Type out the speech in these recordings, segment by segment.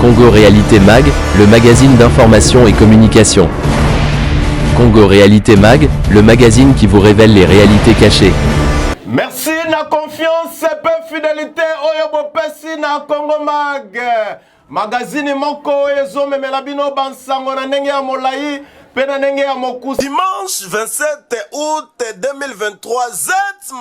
Congo Réalité Mag, le magazine d'information et communication. Congo Réalité Mag, le magazine qui vous révèle les réalités cachées. Merci na confiance et fidélité oyo bopesi na Congo Mag. Magazine moko ezo memela bino bansango na ndenge ya molai pe na ndenge ya mokusi. Dimanche 27 août 2023, Z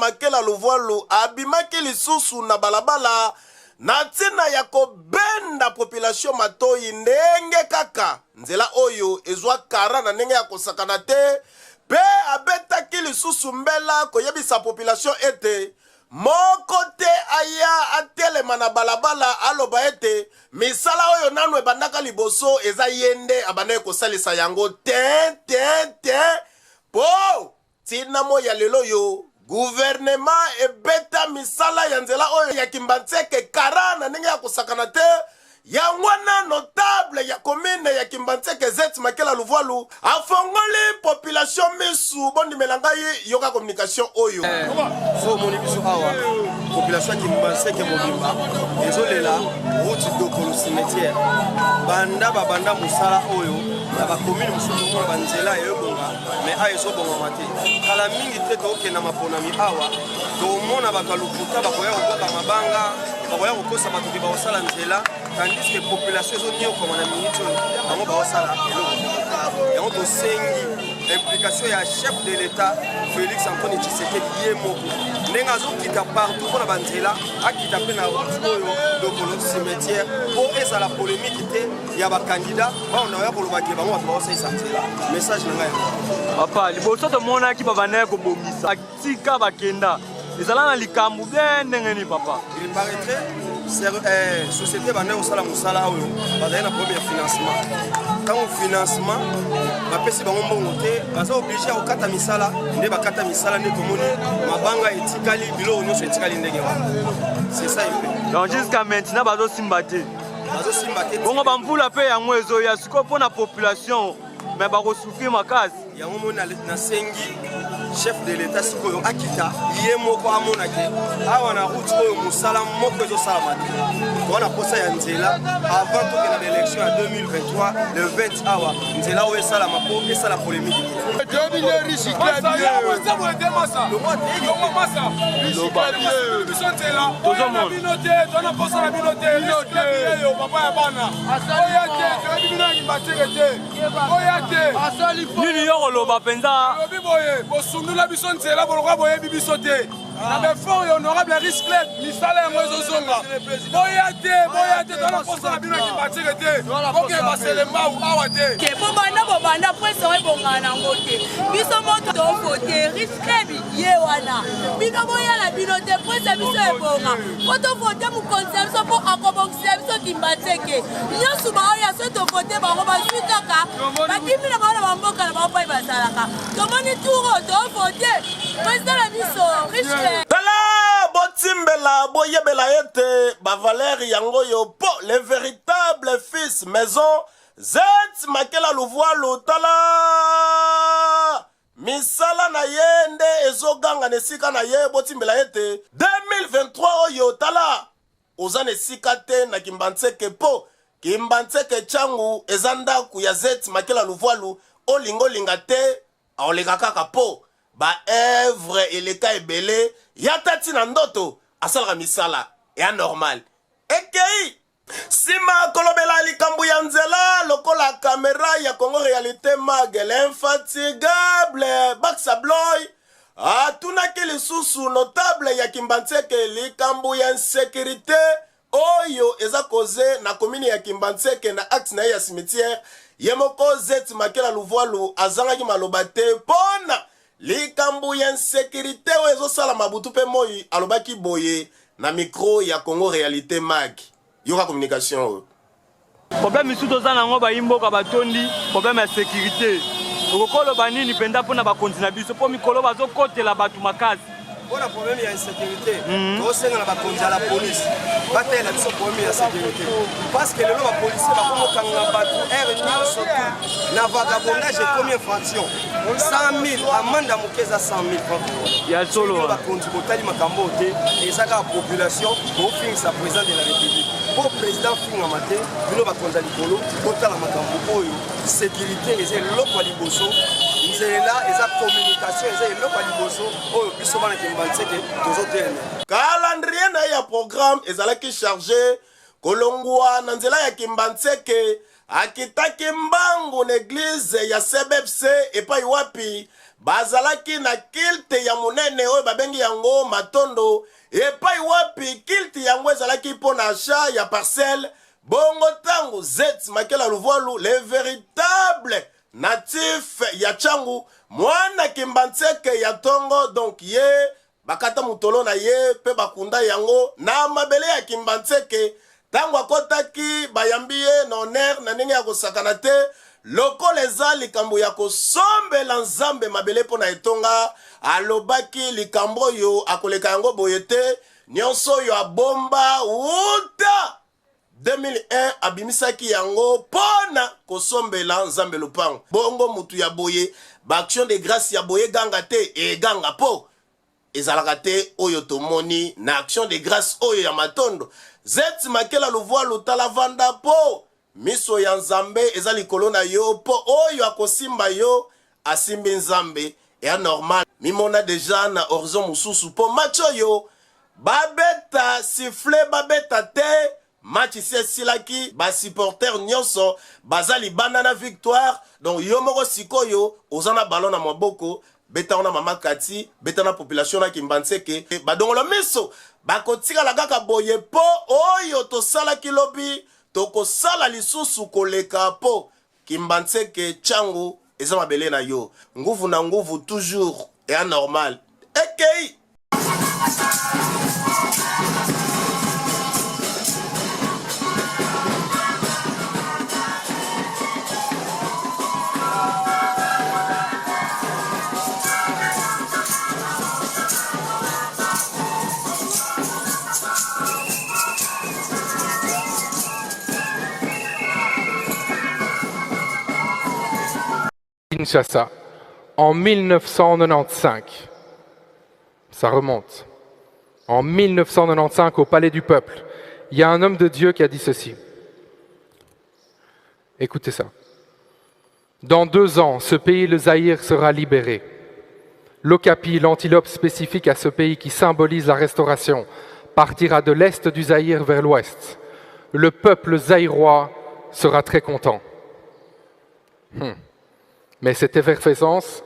Makela Luvualu abimaki lisusu na balabala na tina ya kobenda population matoi ndenge kaka nzela oyo ezwa kara na ndenge ya kosakana te pe abetaki lisusu mbela koyebisa population ete moko te aya atelema na balabala aloba ete misala oyo nanu ebandaka liboso eza yende abandaki kosalisa yango te po tina moya lelo yo gouvernement ebeta misala ya nzela oyo ya Kimbantseke kara na ndenge ya kosakana te yangwana notable ya commune ya Kimbantseke Z Makela Luvualu afongoli population misu bondi melangai yoka communication oyo so moni biso awa population ya Kimbantseke mobimba ezolela route dokolo cimetière banda musala oyo na ba commune mususu ko banzela yebonga mais ayeso bonga mate kala mingi te to na maponami awa to mona bakalukuta bakoya kokoka mabanga bakoya kokosa bato ki baosala nzela tandis que population zo nyo comme na minute bango baosala eloko yango to sengi implication ya chef de l'état Félix Antoine Tshisekedi yemoko nenga zo kita partout pour na banzela akita pe na route oyo dokolo cimetière pour esa la polémique te ya ba candidat ba on ya koloba ke bango ba osai sanzela message na ngai papa liboso to mona ki bavana ko bomisa tika bakenda ezala na likambu bien ndenge ni papa il paraîtrait société bande osala musala oyo bazali na premier financement quand financement bapesi bango mbongo te baza obligé okata misala nde bakata misala nde tomoni mabanga etikali bilo nyonso etikali ndenge wana c'est ça il donc jusqu'à maintenant bazo simba te bongo bamvula pe yango ezoya siko mpona population mais bakosouffrir makasi yango moni na sengi chef de l'état sikoyo akita ye moko amonake awa na route oyo musala moko ezosala te wana posa ya nzela avant tokenda na élection ya 2023 le 20 awa nzela oyo esalama po esala polémique nini yo koloba mpenza nous biso nzela bolokwa boyebi biso te na befort honorable Risclep misala yango ezozonga boya te tona posala bino Kimbantseke te oke baselema awa te ke bobanda presse ebongana nango te biso moto tovote Risclep ye wana bino boyala bino te presse biso ebonga po tovote mokonzi ya biso mpo akobongisa biso Kimbantseke nyonso baoya so tovote bango bazwi kaka bakimi na bango na bamboka na bango pai basalaka tomoni turo tovote président na biso Risclep tala botimbela boyebela ete bavaleri yango yo po le véritable fils maison Z Makela Luvualu tala misala na ye nde ezoganga nesika na ye botimbela ete 2023 oyo tala oza nesika te na Kimbantseke po Kimbantseke changu eza ndaku ya Z Makela Luvualu olingolinga te aolinga kaka po ba œuvre eleka ebele yatati na ndoto asalaka misala ya normal ekei sima kolobela likambu ya nzela lokola kamera ya Congo Réalité Mag l'infatigable Baxabloy atunaki lisusu notable ya Kimbantseke likambu ya insécurité oyo eza koze na commune ya Kimbantseke na axe na ya cimetière yemoko Z Makela Luvualu azangaki maloba te pona likambu ya insécurité oyo ezosala mabutu pe moi alobaki boye na micro ya Congo Réalité Mag yoka communication oyo problème isu toza nango bayimboka batondi problème ya sécurité okokoloba nini mpenza mpona bakonzi na biso mpo mikolo bazokotela bato makasi mpona problème ya insécurité tosenga na bakonzi ya la police batela biso problème ya sécurité parce que lelo bapolisier bakomokanga bato aire nyonso na vagabondage ekomi infraction 100 000 amande ya moke eza 100 000 francs ya solo bakonzi botali makambo te ezaka population bofingisa président de la république mpo président fingama te bino bakonza likolo botala makambo oyo sécurité eza eloko ya liboso nzela eza communication eza eloko ya liboso oyo biso bana Kimbanzeke tozotelema calendrier na ya programme ezalaki chargé kolongwa na nzela ya Kimbanzeke akitaki mbangu na église ya CBFC epai wapi bazalaki na kilte ya munene oyo babengi yango matondo epai wapi kilte yango ezalaki mpo na achat ya parcelle bongo tango Zet Makela Luvualu le véritable natif ya Tchangu mwana Kimbanzeke ya Tongo donc ye bakata mutolo na ye pe bakunda yango na mabele ya Kimbanzeke tango akotaki bayambi ye na honneur na ndenge ya kosakana te lokola eza likambo ya kosombela nzambe mabele mpo na etonga alobaki likambo oyo akoleka yango boye te nyonso oyo abomba wuta 2001 abimisaki yango pona kosombela nzambe lupango bongo mutu ya boye baaction de grâce ya boye ganga te eganga po ezalaka te oyo tomoni na action de grâce oyo ya matondo Zet Makela Luvualu tala vanda po miso ya nzambe eza likolo na yo po oyo akosimba yo asimbi nzambe ya normal mimona deja na horizon mususu po match oyo babeta siffle babeta te match silaki ba supporter nyonso bazali banda na victoire donc yo moko sikoyo ozana ballon na maboko beta ona mama kati beta na population na Kimbanzeke badongolo miso bakotikala kaka boye po oyo tosalaki lobi tokosala lisusu koleka po Kimbanzeke Tchangu eza mabele na yo nguvu na nguvu toujours et anormal ekei Kinshasa, en 1995, ça remonte, en 1995 au Palais du Peuple, il y a un homme de Dieu qui a dit ceci. Écoutez ça. Dans 2 ans, ce pays, le Zaïre, sera libéré. L'okapi, l'antilope spécifique à ce pays qui symbolise la restauration, partira de l'est du Zaïre vers l'ouest. Le peuple zaïrois sera très content. Mais cette effervescence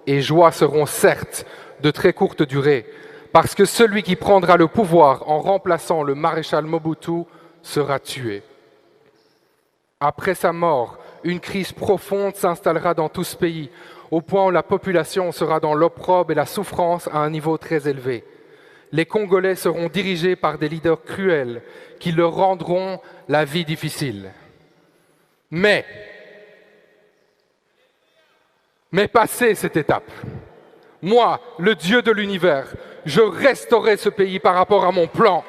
et joie seront certes de très courte durée, parce que celui qui prendra le pouvoir en remplaçant le maréchal Mobutu sera tué. Après sa mort, une crise profonde s'installera dans tout ce pays, au point où la population sera dans l'opprobre et la souffrance à un niveau très élevé. Les Congolais seront dirigés par des leaders cruels qui leur rendront la vie difficile. Mais passé cette étape, moi, le Dieu de l'univers, je restaurerai ce pays par rapport à mon plan.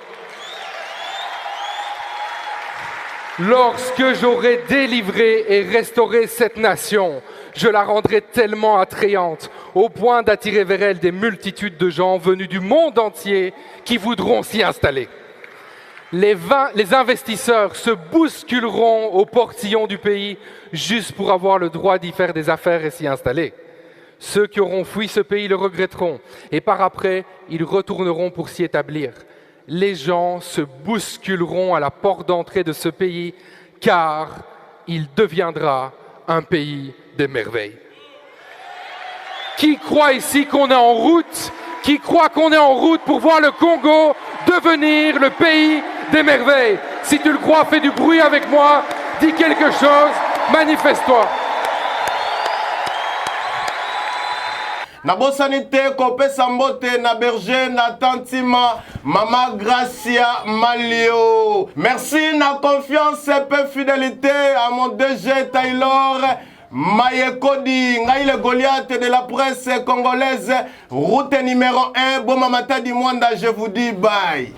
Lorsque j'aurai délivré et restauré cette nation, je la rendrai tellement attrayante, au point d'attirer vers elle des multitudes de gens venus du monde entier qui voudront s'y installer. Les investisseurs se bousculeront au portillon du pays juste pour avoir le droit d'y faire des affaires et s'y installer. Ceux qui auront fui ce pays le regretteront et par après, ils retourneront pour s'y établir. Les gens se bousculeront à la porte d'entrée de ce pays car il deviendra un pays des merveilles. Qui croit ici qu'on est en route? Qui croit qu'on est en route pour voir le Congo devenir le pays des merveilles? Si tu le crois, fais du bruit avec moi, dis quelque chose, manifeste-toi. nabosani te kopesa mbote na berger na tantima mama Gracia Malio. Merci na confiance et fidélité à mon DG Taylor Mayekodi, ngai le Goliath de la presse congolaise, route numéro 1, Bomamata di Mwanda, je vous dis bye.